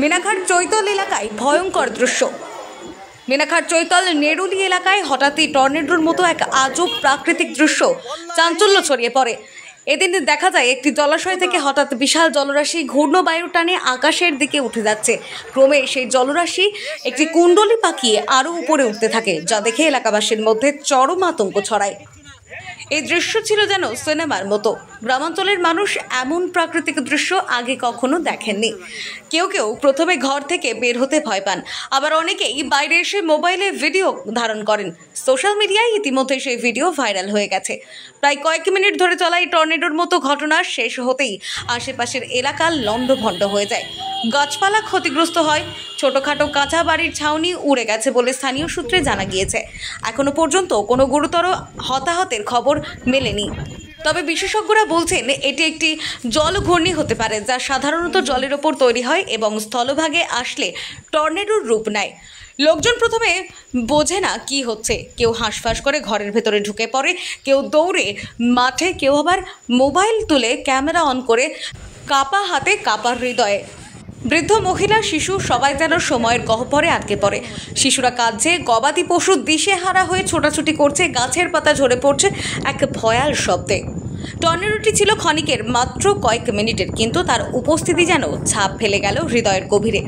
মিনাখার চৈতল এলাকায় ভয়ঙ্কর দৃশ্য। মিনাখার চৈতল নেরুলি এলাকায় হঠাৎই টর্নেডোর মতো এক আজব প্রাকৃতিক দৃশ্য চাঞ্চল্য ছড়িয়ে পড়ে। এদিন দেখা যায় একটি জলাশয় থেকে হঠাৎ বিশাল জলরাশি ঘূর্ণবায়ুর টানে আকাশের দিকে উঠে যাচ্ছে। ক্রমে সেই জলরাশি একটি কুণ্ডলী পাকিয়ে আরও উপরে উঠতে থাকে, যা দেখে এলাকাবাসীর মধ্যে চরম আতঙ্ক ছড়ায়। এই দৃশ্য ছিল যেন সিনেমার মতো। গ্রামাঞ্চলের মানুষ এমন প্রাকৃতিক দৃশ্য আগে কখনো দেখেননি। কেউ কেউ প্রথমে ঘর থেকে বের হতে ভয় পান, আবার অনেকেই বাইরে এসে মোবাইলে ভিডিও ধারণ করেন। সোশ্যাল মিডিয়ায় ইতিমধ্যে সেই ভিডিও ভাইরাল হয়ে গেছে। প্রায় কয়েক মিনিট ধরে চলা এই টর্নেডোর মতো ঘটনা শেষ হতেই আশেপাশের এলাকা লণ্ডভণ্ড হয়ে যায়। গাছপালা ক্ষতিগ্রস্ত হয়, ছোটখাটো কাঁচা বাড়ির ছাউনি উড়ে গেছে বলে স্থানীয় সূত্রে জানা গিয়েছে। এখনো পর্যন্ত কোনো গুরুতর হতাহতের খবর মেলেনি, তবে বিশেষজ্ঞরা বলছেন এটি একটি জলঘূর্ণি হতে পারে, যা সাধারণত জলের ওপর তৈরি হয় এবং স্থলভাগে আসলে টর্নেডোর রূপ নেয়। লোকজন প্রথমে বোঝে না কি হচ্ছে, কেউ হাঁসফাঁস করে ঘরের ভেতরে ঢুকে পড়ে, কেউ দৌড়ে মাঠে, কেউ আবার মোবাইল তুলে ক্যামেরা অন করে কাপা হাতে কাপা হৃদয়ে। বৃদ্ধ মহিলা, শিশু সবাই যেন সময়ের গহ্বরে আটকে পড়ে। শিশুরা কাঁদছে, গবাদি পশু দিশেহারা হয়ে ছোটাছুটি করছে, গাছের পাতা ঝরে পড়ছে এক ভয়াল শব্দে। টর্নেডোটি ছিল ক্ষণিকের, মাত্র কয়েক মিনিটের, কিন্তু তার উপস্থিতি যেন ছাপ ফেলে গেল হৃদয়ের গভীরে।